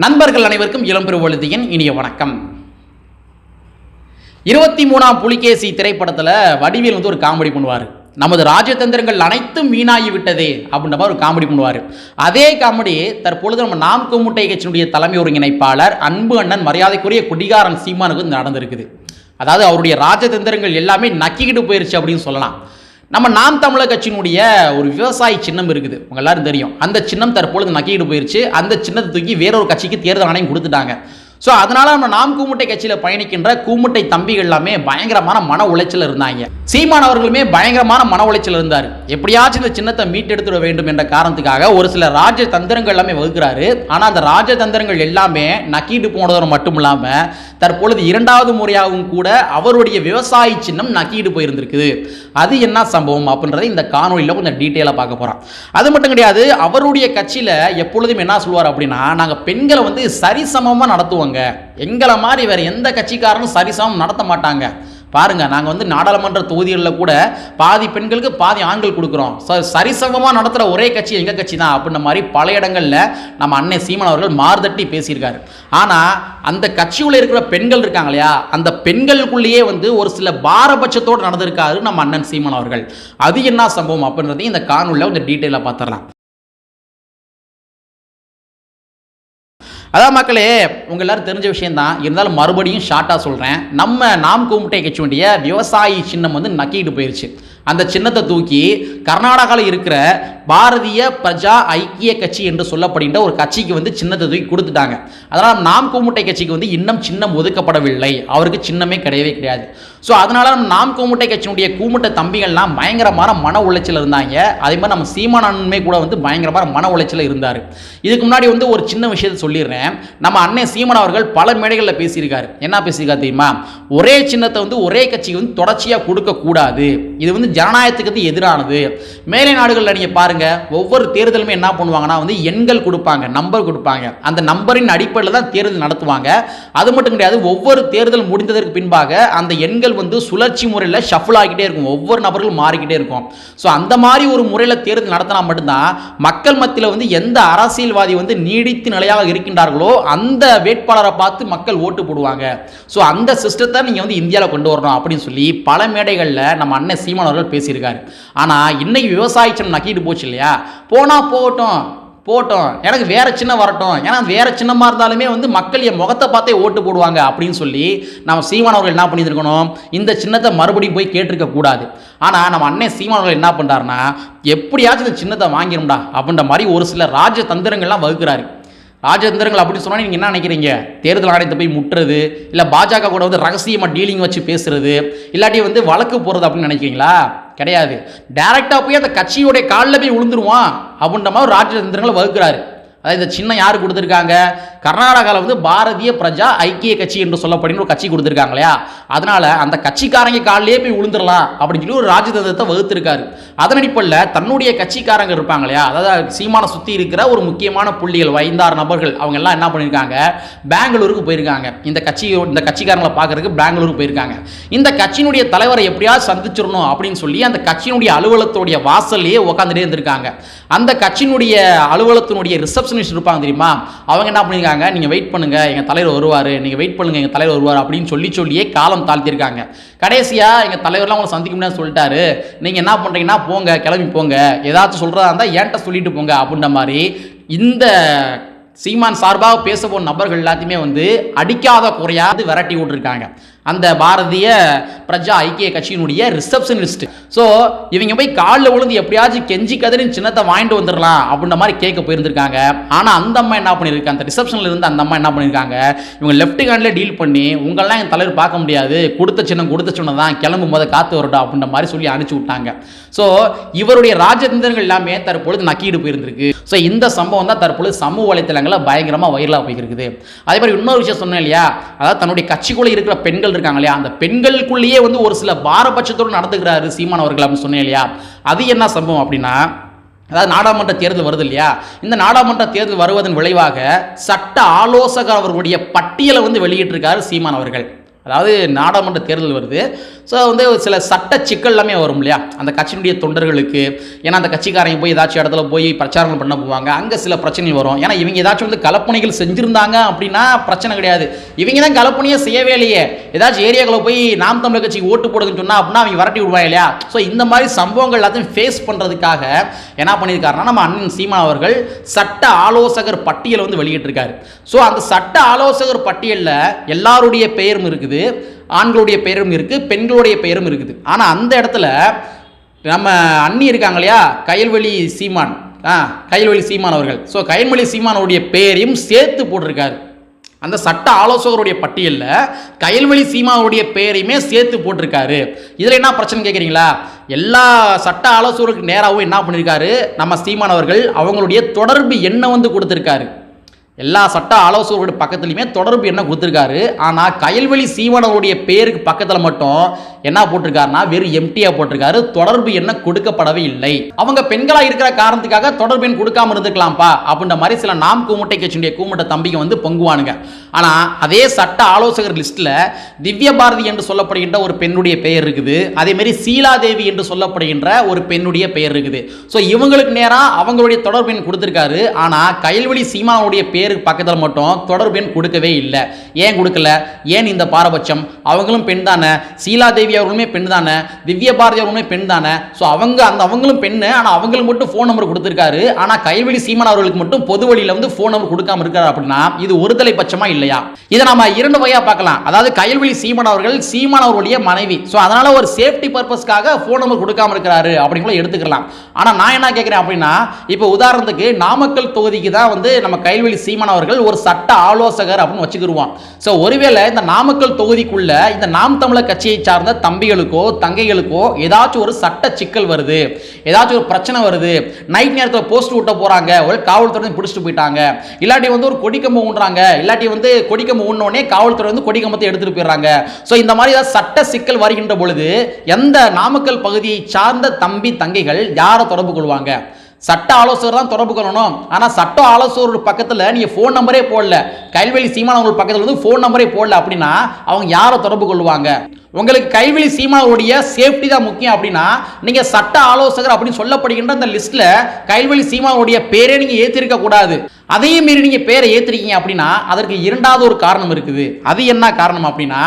நண்பர்கள் அனைவருக்கும் இளம்பெருவழுதியின் இனிய வணக்கம். 23ஆம் புலிகேசி திரைப்படத்தில் வடிவேல் ஒரு காமெடி பண்ணுவார். நமது ராஜதந்திரங்கள் அனைத்தும் வீணாகி விட்டதே அப்படின்ற மாதிரி ஒரு காமெடி பண்ணுவார். அதே காமெடி தற்பொழுது நம்ம நாம் கூமுட்டை கட்சியினுடைய தலைமை ஒருங்கிணைப்பாளர் அன்பு அண்ணன் மரியாதைக்குரிய குடிகாரன் சீமானுக்கு நடந்திருக்குது. அதாவது அவருடைய ராஜதந்திரங்கள் எல்லாமே நக்கிக்கிட்டு போயிருச்சு அப்படின்னு சொல்லலாம். நம்ம நாம் தமிழர் கட்சியினுடைய ஒரு விவசாயி சின்னம் இருக்குது, உங்க எல்லாரும் தெரியும். அந்த சின்னம் தற்பொழுது நக்கிட்டு போயிருச்சு. அந்த சின்னத்தை தூக்கி வேறொரு கட்சிக்கு தேர்தல் ஆணையம் கொடுத்துட்டாங்க. ஸோ அதனால நம்ம நாம் கூமுட்டை கட்சியில் பயணிக்கின்ற கூமுட்டை தம்பிகள் எல்லாமே பயங்கரமான மன உளைச்சல் இருந்தாங்க. சீமான் அவர்களுமே பயங்கரமான மன உளைச்சல் இருந்தார். எப்படியாச்சும் இந்த சின்னத்தை மீட்டெடுத்துட வேண்டும் என்ற காரணத்துக்காக ஒரு சில ராஜ தந்திரங்கள் எல்லாமே வகுக்கிறாரு. ஆனால் அந்த ராஜ தந்திரங்கள் எல்லாமே நக்கிட்டு போனதோடு மட்டும் இல்லாமல் தற்பொழுது இரண்டாவது முறையாகவும் கூட அவருடைய விவசாயி சின்னம் நக்கிட்டு போயிருந்திருக்குது. அது என்ன சம்பவம் அப்படின்றத இந்த காணொலியில் கொஞ்சம் டீட்டெயிலாக பார்க்க போகிறோம். அது மட்டும் கிடையாது, அவருடைய கட்சியில் எப்பொழுதும் என்ன சொல்வார் அப்படின்னா, நாங்கள் பெண்களை சரிசமமாக நடத்துவோம், எங்களை மாதிரி வேற எந்த கட்சிக்காரனும் சரிசமம் நடத்த மாட்டாங்க. பாருங்க, நாங்கள் நாடாளுமன்ற தொகுதிகளில் கூட பாதி பெண்களுக்கு பாதி ஆண்கள் கொடுக்குறோம். சரிசமமாக நடத்துகிற ஒரே கட்சி எங்கள் கட்சி தான் அப்படின்ற மாதிரி பல இடங்களில் நம்ம அண்ணன் சீமான் அவர்கள் மார்தட்டி பேசியிருக்காரு. ஆனால் அந்த கட்சியுள்ள இருக்கிற பெண்கள் இருக்காங்க இல்லையா, அந்த பெண்களுக்குள்ளேயே ஒரு சில பாரபட்சத்தோடு நடந்திருக்காரு நம்ம அண்ணன் சீமான் அவர்கள். அது என்ன சம்பவம் அப்படின்றதையும் இந்த காணொலியில் கொஞ்சம் டீட்டெயிலாக பார்த்துடலாம். அதான் மக்களே, உங்கள் எல்லாரும் தெரிஞ்ச விஷயம் தான், இருந்தாலும் மறுபடியும் ஷார்ட்டாக சொல்கிறேன். நம்ம நாம் கூமுட்டை கட்சியுடைய விவசாயி சின்னம் நக்கிட்டு போயிடுச்சு. அந்த சின்னத்தை தூக்கி கர்நாடகாவில் இருக்கிற பாரதிய பிரஜா ஐக்கிய கட்சி என்று சொல்லப்படுகின்ற ஒரு கட்சிக்கு சின்னத்தை தூக்கி கொடுத்துட்டாங்க. அதனால் நாம் கூமுட்டை கட்சிக்கு இன்னும் சின்னம் ஒதுக்கப்படவில்லை, அவருக்கு சின்னமே கிடையவே கிடையாது. ஸோ அதனால நம்ம நாம் கூமுட்டை கட்சியினுடைய கூமுட்டை தம்பிகள்லாம் பயங்கரமான மன உளைச்சல் இருந்தாங்க. அதே மாதிரி நம்ம சீமானமே கூட பயங்கரமான மன உளைச்சல் இருந்தார். இதுக்கு முன்னாடி ஒரு சின்ன விஷயத்தை சொல்லிடுறேன். நம்ம அண்ணன் சீமான் அவர்கள் பல மேடைகளில் பேசியிருக்காரு. என்ன பேசியிருக்காரு தெரியுமா? ஒரே சின்னத்தை ஒரே கட்சிக்கு தொடர்ச்சியாக கொடுக்கக்கூடாது, இது ஜனநாயகத்துக்கு எதிரானது. மேலை நாடுகளில் நீங்கள் பாருங்க, ஒவ்வொரு தேர்தலுமே என்ன பண்ணுவாங்கன்னா எண்கள் கொடுப்பாங்க, நம்பர் கொடுப்பாங்க. அந்த நம்பரின் அடிப்படையில் தான் தேர்தல் நடத்துவாங்க. அது மட்டும் கிடையாது, ஒவ்வொரு தேர்தல் முடிந்ததற்கு பின்பாக அந்த எண்கள் சுழற்சி முறையில் ஷஃபிள் ஆகிட்டே இருக்கும், ஒவ்வொரு நபர்களும் மாறிக்கிட்டே இருக்கும். ஸோ அந்த மாதிரி ஒரு முறையில் தேர்தல் நடத்தினா மட்டும்தான் மக்கள் மத்தியில் எந்த அரசியல்வாதி நீடித்து நிலையாக இருக்கின்றார்களோ அந்த வேட்பாளரை பார்த்து மக்கள் ஓட்டு போடுவாங்க. ஸோ அந்த சிஸ்டத்தை நீங்கள் இந்தியாவில் கொண்டு வரணும் அப்படின்னு சொல்லி பல மேடைகளில் நம்ம அண்ணன் சீமான் அவர்கள் பேசியிருக்காரு. ஆனால் இன்னைக்கு விவசாய சின்னம் நக்கிட்டு போச்சு இல்லையா, போனா போட்டோம், எனக்கு வேற சின்னம் வரட்டும், ஏன்னா வேற சின்னமாக இருந்தாலுமே மக்கள் என் முகத்தை பார்த்தே ஓட்டு போடுவாங்க அப்படின்னு சொல்லி நம்ம சீமான் அவர்கள் என்ன பண்ணியிருக்கணும், இந்த சின்னத்தை மறுபடியும் போய் கேட்டிருக்க கூடாது. ஆனால் நம்ம அண்ணன் சீமான் அவர்கள் என்ன பண்ணுறாருன்னா, எப்படியாச்சும் இந்த சின்னத்தை வாங்கிடும்டா அப்படின்ற மாதிரி ஒரு சில ராஜ தந்திரங்கள்லாம் வகுக்கிறாரு. ராஜதந்திரங்கள் அப்படின்னு சொன்னால் நீங்கள் என்ன நினைக்கிறீங்க? தேர்தல் ஆணையத்தை போய் முட்டுறது, இல்லை பாஜக கூட ரகசியமாக டீலிங் வச்சு பேசுறது, இல்லாட்டி வழக்கு போகிறது அப்படின்னு நினைக்கிறீங்களா? கிடையாது. டைரெக்டாக போய் அந்த கட்சியோடைய காலில் போய் விழுந்துருவான் அப்படின்ற மாதிரி ராஜதந்திரங்களை வகுக்கிறாரு. அதாவது இந்த சின்னம் யார் கொடுத்துருக்காங்க? கர்நாடகாவில் பாரதிய பிரஜா ஐக்கிய கட்சி என்று சொல்லப்படுகிற ஒரு கட்சி கொடுத்துருக்காங்க இல்லையா, அதனால அந்த கட்சிக்காரங்க காலிலே போய் விழுந்துடலாம் அப்படின்னு சொல்லி ஒரு ராஜதந்திரத்தை வகுத்திருக்காரு. அதன் அடிப்படையில் தன்னுடைய கட்சிக்காரங்க இருப்பாங்க இல்லையா, அதாவது சீமானை சுற்றி இருக்கிற ஒரு முக்கியமான புள்ளிகள் 5-6 நபர்கள், அவங்க எல்லாம் என்ன பண்ணியிருக்காங்க, பெங்களூருக்கு போயிருக்காங்க. இந்த கட்சிக்காரங்களை பார்க்கறதுக்கு பெங்களூருக்கு போயிருக்காங்க. இந்த கட்சியினுடைய தலைவரை எப்படியாவது சந்திச்சிடணும் அப்படின்னு சொல்லி அந்த கட்சியினுடைய அலுவலகத்துடைய வாசல்லையே உட்காந்துட்டே இருந்திருக்காங்க. அந்த கட்சியினுடைய அலுவலகத்தினுடைய ரிசப்ஷனிஸ்ட் இருப்பாங்க தெரியுமா, அவங்க என்ன பண்ணியிருக்காங்க, நீங்கள் வெயிட் பண்ணுங்க, எங்கள் தலைவர் வருவார், நீங்கள் வெயிட் பண்ணுங்க, எங்கள் தலைவர் வருவார் அப்படின்னு சொல்லியே காலம் தாழ்த்திருக்காங்க. கடைசியாக எங்கள் தலைவர்லாம் உங்களை சந்திக்க முடியாது சொல்லிட்டாரு, நீங்கள் என்ன பண்ணுறீங்கன்னா போங்க, கிளம்பி போங்க, ஏதாச்சும் சொல்கிறதா இருந்தால் ஏன்ட்ட சொல்லிட்டு போங்க அப்படின்ற மாதிரி இந்த சீமான் சார்பாக பேச போன நபர்கள் எல்லாத்தையுமே அடிக்காத குறையாது விரட்டி விட்டுருக்காங்க அந்த பாரதிய பிரஜா ஐக்கிய கட்சியினுடைய ரிசப்ஷனிஸ்ட். ஸோ இவங்க போய் காலில் விழுந்து எப்படியாச்சும் கெஞ்சி கதறின் சின்னத்தை வாங்கிட்டு வந்துடலாம் அப்படின்ற மாதிரி கேட்க போயிருந்திருக்காங்க. ஆனால் அந்த அம்மா என்ன பண்ணியிருக்காங்க, அந்த ரிசப்ஷனில் இருந்து அந்த அம்மா என்ன பண்ணியிருக்காங்க, இவங்க லெஃப்ட் ஹேண்டில் டீல் பண்ணி உங்களெல்லாம் என் தலைவர் பார்க்க முடியாது, கொடுத்த சின்னம் தான், கிளம்பும் போது காத்து வரட்டும் அப்படின்ற மாதிரி சொல்லி அனுப்பிச்சு விட்டாங்க. ஸோ இவருடைய ராஜதந்திரங்கள் எல்லாமே தற்பொழுது நக்கிட்டு போயிருந்திருக்கு. ஸோ இந்த சம்பவம் தான் தற்பொழுது சமூக வலைத்தளங்களில் பயங்கரமாக வைரலாக போயிருக்குது. அதே மாதிரி இன்னொரு விஷயம் சொன்னேன் இல்லையா, அதாவது தன்னுடைய கட்சிக்குள்ளே இருக்கிற பெண்கள் இருக்காங்க இல்லையா, அந்த பெண்களுக்குள்ளேயே ஒரு சில பாரபட்சத்தோடு நடந்துக்கிறாரு சீமான் அவர்கள் அப்படின்னு சொன்னேன் இல்லையா. அது என்ன சம்பவம் அப்படின்னா, அதாவது நாடாளுமன்ற தேர்தல் வருது இல்லையா, இந்த நாடாளுமன்ற தேர்தல் வருவதன் விளைவாக சட்ட ஆலோசகர் அவர்களுடைய பட்டியலை வெளியிட்டிருக்காரு சீமான் அவர்கள். அதாவது நாடாளுமன்ற தேர்தல் வருது. ஸோ வந்து சில சட்ட சிக்கல் எல்லாமே வரும் இல்லையா அந்த கட்சியினுடைய தொண்டர்களுக்கு. ஏன்னா அந்த கட்சிக்காரங்க போய் ஏதாச்சும் இடத்துல போய் பிரச்சாரங்கள் பண்ண போவாங்க, அங்கே சில பிரச்சனைகள் வரும். ஏன்னா இவங்க ஏதாச்சும் வந்து கலப்பணிகள் செஞ்சுருந்தாங்க அப்படின்னா பிரச்சனை கிடையாது. இவங்க தான் கலப்பணியே செய்யவே இல்லையே, ஏதாச்சும் ஏரியாக்களை போய் நாம் தமிழர் கட்சிக்கு ஓட்டு போடுதுன்னு சொன்னால் அப்படின்னா அவங்க விரட்டி விடுவாங்க இல்லையா. ஸோ இந்த மாதிரி சம்பவங்கள் எல்லாத்தையும் ஃபேஸ் பண்ணுறதுக்காக என்ன பண்ணியிருக்காருன்னா நம்ம அண்ணன் சீமான் அவர்கள் சட்ட ஆலோசகர் பட்டியலை வந்து வெளியிட்டிருக்காரு. ஸோ அந்த சட்ட ஆலோசகர் பட்டியலில் எல்லாருடைய பெயரும் இருக்குது, ஆண்களுடைய பெயரும் இருக்குது, பெண்களுடைய பெயரும் இருக்குது. ஆனால் அந்த இடத்துல நம்ம அண்ணி இருக்காங்க இல்லையா கயல்வெளி சீமான், கயல்வெளி சீமான் அவர்கள். ஸோ கயல்வெளி சீமானுடைய பெயரையும் சேர்த்து போட்டிருக்காரு. அந்த சட்ட ஆலோசகருடைய பட்டியலில் கயல்வெளி சீமானுடைய பெயரையுமே சேர்த்து போட்டிருக்காரு. இதில் என்ன பிரச்சனை கேட்குறீங்களா? எல்லா சட்ட ஆலோசகருக்கு நேராகவும் என்ன பண்ணியிருக்காரு நம்ம சீமான் அவர்கள் அவங்களுடைய தொடர்பு எண்ணை வந்து கொடுத்துருக்காரு. எல்லா சட்ட ஆலோசகர்களுடைய பக்கத்துலையுமே தொடர்பு என்ன கொடுத்துருக்காரு. ஆனால் கயல்வெளி சீமானவருடைய பேருக்கு பக்கத்தில் மட்டும் என்ன போட்டிருக்காருன்னா வெறும் எம்டியா போட்டிருக்காரு, தொடர்பு என்ன கொடுக்கப்படவே இல்லை. அவங்க பெண்களாக இருக்கிற காரணத்துக்காக தொடர்பு எண் கொடுக்காம இருந்துக்கலாம்ப்பா அப்படின்ற மாதிரி சில நாம் கூமுட்டை கட்சியுடைய கூமுட்டை தம்பிங்க வந்து பொங்குவானுங்க. ஆனால் அதே சட்ட ஆலோசகர் லிஸ்ட்டில் திவ்ய பாரதி என்று சொல்லப்படுகின்ற ஒரு பெண்ணுடைய பெயர் இருக்குது, அதேமாரி சீலாதேவி என்று சொல்லப்படுகின்ற ஒரு பெண்ணுடைய பெயர் இருக்குது. ஸோ இவங்களுக்கு நேராக அவங்களுடைய தொடர்பு எண் கொடுத்துருக்காரு. ஆனால் கயல்வெளி சீமானுடைய பேருக்கு பக்கத்தில் மட்டும் தொடர்பு எண் கொடுக்கவே இல்லை. ஏன் கொடுக்கல? ஏன் இந்த பாரபட்சம்? அவங்களும் பெண் தானே, சீலாதேவி அவர்களுமே பெண் தானே, திவ்ய பாரதி அவர்களுமே பெண் தானே. ஸோ அவங்களும் பெண்ணு, ஆனால் அவங்களுக்கு மட்டும் ஃபோன் நம்பர் கொடுத்துருக்காரு. ஆனால் கயல்வெளி சீமான் அவர்களுக்கு மட்டும் பொது வழியில் வந்து ஃபோன் நம்பர் கொடுக்காம இருக்காரு அப்படின்னா இது ஒருதலை பட்சமா இல்லையா? இதை நம்ம இரண்டு வகையா பார்க்கலாம். அதாவது கயல்வெளி சீமான் அவர்கள் சீமான் அவர்களுடைய மனைவி, ஸோ அதனால ஒரு சேஃப்டி பர்பஸ்க்காக ஃபோன் நம்பர் கொடுக்காம இருக்கிறாரு அப்படிங்களா எடுத்துக்கலாம். ஆனால் நான் என்ன கேட்கிறேன் அப்படின்னா இப்போ உதாரணத்துக்கு நாமக்கல் தொகுதிக்கு தான் வந்து நம்ம கயல்வெளி சீமான் அவர்கள் ஒரு சட்ட ஆலோசகர் அப்படின்னு வச்சுக்கிடுவோம். ஸோ ஒருவேளை இந்த நாமக்கல் தொகுதிக்குள்ள இந்த நாம் தமிழர் கட்சியை சார்ந்த தம்பிகளுக்கோ தங்கைகளுக்கோ ஏதாச்சும் ஒரு சட்ட சிக்கல் வருது, ஏதாச்சும் ஒரு பிரச்சனை வருது, நைட் நேரத்தில் போஸ்ட் விட்ட போறாங்க, ஒரு காவல்துறை பிடிச்சிட்டு போயிட்டாங்க, இல்லாட்டி வந்து ஒரு கொடிக்கம்பம் ஊன்றாங்க, இல்லாட்டி வந்து கொடிக்கம்பம் ஊன்னோடனே காவல்துறை வந்து கொடிக்கம்பத்தை எடுத்துட்டு போயிடுறாங்க. ஸோ இந்த மாதிரி ஏதாவது சட்ட சிக்கல் வருகின்ற பொழுது எந்த நாமக்கல் பகுதியை சார்ந்த தம்பி தங்கைகள் யாரை தொடர்பு கொள்வாங்க? சட்ட ஆலோசகர் தான் தொடர்பு கொள்ளணும். ஆனால் சட்ட ஆலோசகர் பக்கத்தில் நீங்கள் ஃபோன் நம்பரே போடல, கயல்வெளி சீமான் அவங்க பக்கத்தில் வந்து ஃபோன் நம்பரே போடல அப்படின்னா அவங்க யாரை தொடர்பு கொள்வாங்க? உங்களுக்கு கயல்வெளி சீமானுடைய சேஃப்டி தான் முக்கியம் அப்படின்னா நீங்க சட்ட ஆலோசகர் அப்படின்னு சொல்லப்படுகின்ற அந்த லிஸ்ட்ல கயல்வெளி சீமானுடைய பேரே நீங்க ஏற்றிருக்க கூடாது. அதையும் மீறி நீங்க பேரை ஏற்றிருக்கீங்க அப்படின்னா அதற்கு இரண்டாவது ஒரு காரணம் இருக்குது. அது என்ன காரணம் அப்படின்னா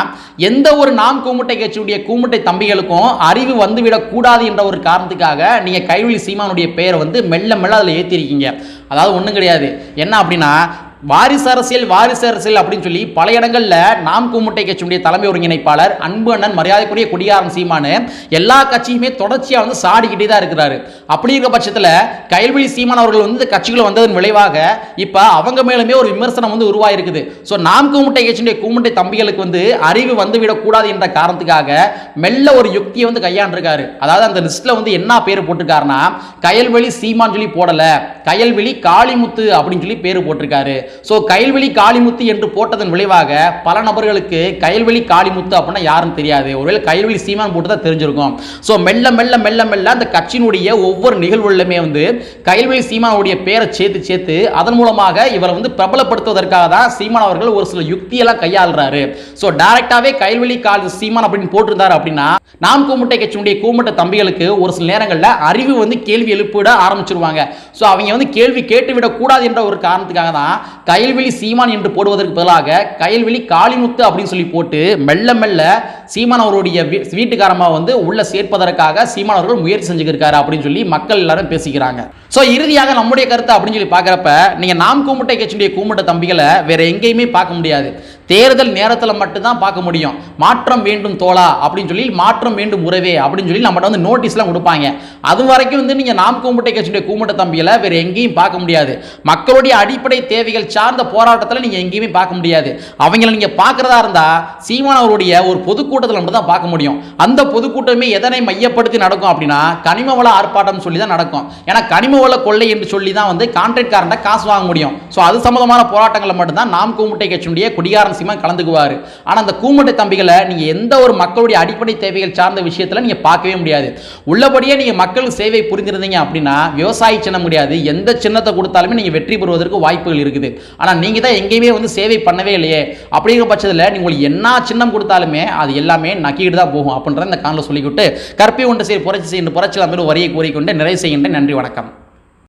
எந்த ஒரு நாம் கூமுட்டை கட்சியுடைய கூமுட்டை தம்பிகளுக்கும் அறிவு வந்துவிடக் கூடாது என்ற ஒரு காரணத்துக்காக நீங்க கயல்வெளி சீமானுடைய பெயரை வந்து மெல்ல மெல்ல அதில் ஏற்றிருக்கீங்க. அதாவது ஒன்றும் கிடையாது. என்ன அப்படின்னா வாரிசு அரசியல் அப்படின்னு சொல்லி பல இடங்கள்ல நாம் கூமுட்டை கட்சியுடைய தலைமை ஒருங்கிணைப்பாளர் அன்பு அண்ணன் மரியாதைக்குரிய கொடியாரன் சீமானு எல்லா கட்சியுமே தொடர்ச்சியா வந்து சாடிக்கிட்டே தான் இருக்கிறாரு. அப்படி இருக்க பட்சத்தில் கயல்வெளி சீமான் அவர்கள் வந்து கட்சிகள் வந்ததன் விளைவாக இப்ப அவங்க மேலுமே ஒரு விமர்சனம் வந்து உருவாயிருக்குது. ஸோ நாம் கூமுட்டை கட்சியுடைய கூமுட்டை தம்பிகளுக்கு வந்து அறிவு வந்துவிடக் கூடாது என்ற காரணத்துக்காக மெல்ல ஒரு யுக்தியை வந்து கையாண்டிருக்காரு. அதாவது அந்த லிஸ்ட்ல வந்து என்ன பேர் போட்டிருக்காருன்னா கயல்வெளி சீமான் சொல்லி போடல, கயல்வெளி காளிமுத்து அப்படின்னு சொல்லி பேர் போட்டிருக்காரு. சோ கயல்வெளி காளிமுத்து என்று போட்டதன் விளைவாக பல நபர்களுக்கு கயல்வெளி காளிமுத்து அப்படின்னா யாரும் தெரியாது, ஒருவேளை கயல்வெளி சீமான் போட்டு தான் தெரிஞ்சிருக்கும். சோ மெல்ல மெல்ல மெல்ல மெல்ல அந்த கட்சியினுடைய ஒவ்வொரு நிகழ்வுகளுமே வந்து கயல்வெளி சீமானுடைய பேரை சேர்த்து அதன் மூலமாக இவரை வந்து பிரபலப்படுத்துவதற்காக தான் சீமான் அவர்கள் ஒரு சில யுக்தியெல்லாம் கையாளுறாரு. சோ டைரக்டாவே கயல்வெளி சீமான் அப்படின்னு போட்டிருந்தாரு அப்படின்னா நாம் கூமுட்டை கட்சியினுடைய கூமுட்டை தம்பிகளுக்கு ஒரு சில நேரங்களில் அறிவு வந்து கேள்வி எழுப்பிட ஆரம்பிச்சிருவாங்க. சோ அவங்க வந்து கேள்வி கேட்டுவிடக் கூடாது என்ற ஒரு காரணத்துக்காக தான் கயல்வெளி சீமான் என்று போடுவதற்கு பதிலாக கயல்வெளி காளிமுத்து அப்படின்னு சொல்லி போட்டு மெல்ல மெல்ல சீமான் அவருடைய வீட்டுக்காரமா வந்து உள்ள சேர்ப்பதற்காக சீமான் அவர்கள் முயற்சி செஞ்சுக்கிறாரு அப்படின்னு சொல்லி மக்கள் எல்லாரும் பேசிக்கிறாங்க. சோ இறுதியாக நம்முடைய கருத்து அப்படின்னு சொல்லி பார்க்கறப்ப நீங்க நாம் கூமுட்டை கட்சியுடைய கூமுட்டை தம்பிகளை வேற எங்கேயுமே பார்க்க முடியாது. தேர்தல் நேரத்தில் மட்டும்தான் பார்க்க முடியும். மாற்றம் வேண்டும் தோழா அப்படின்னு சொல்லி, மாற்றம் வேண்டும் உறவே அப்படின்னு சொல்லி நம்மகிட்ட வந்து நோட்டீஸ்லாம் கொடுப்பாங்க. அது வரைக்கும் வந்து நீங்க நாம் கூமுட்டை கட்சியுடைய கூமுட்டை தம்பிகளை வேற எங்கேயும் பார்க்க முடியாது. மக்களுடைய அடிப்படை தேவைகள் சார்ந்த போராட்டத்தில் நீங்க எங்கேயுமே பார்க்க முடியாது. அவங்களை நீங்க பார்க்கறதா இருந்தா சீமான் அவருடைய ஒரு பொதுக்கூட பொதுக்கூட்டத்தில் மட்டும் தான் பார்க்க முடியும். அந்த பொதுக்கூட்டமே எதனை மையப்படுத்தி நடக்கும் அப்படின்னா கனிம வள ஆர்ப்பாட்டம் சொல்லி தான் நடக்கும். ஏன்னா கனிம வள கொள்ளை என்று சொல்லி தான் வந்து கான்ட்ராக்ட்காரன்ட்ட காசு வாங்க முடியும். ஸோ அது சம்பந்தமான போராட்டங்களை மட்டும்தான் நாம் கூமுட்டை கட்சியுடைய குடிகாரன் சீமான் கலந்துக்குவார். ஆனால் அந்த கூமுட்டை தம்பிகளை நீங்கள் எந்த ஒரு மக்களுடைய அடிப்படை தேவைகள் சார்ந்த விஷயத்தில் நீங்கள் பார்க்கவே முடியாது. உள்ளபடியே நீங்கள் மக்களுக்கு சேவை புரிஞ்சிருந்தீங்க அப்படின்னா விவசாயி சின்னம் முடியாது, எந்த சின்னத்தை கொடுத்தாலுமே நீங்கள் வெற்றி பெறுவதற்கு வாய்ப்புகள் இருக்குது. ஆனால் நீங்கள் தான் எங்கேயுமே வந்து சேவை பண்ணவே இல்லையே. அப்படிங்கிற பட்சத்தில் நீங்கள் உங்களுக்கு என்ன சின்னம் கொடுத்தாலுமே அது எல்லாமே நக்கிட்டு தான் போகும் அப்படின்ற இந்த காலில் சொல்லிக்கிட்டு கற்பி ஒன்று சரி புரட்சி செய்ய புரட்சியில் வரியை கூறிக்கொண்டு நிறைவு செய்கின்ற நன்றி வணக்கம்.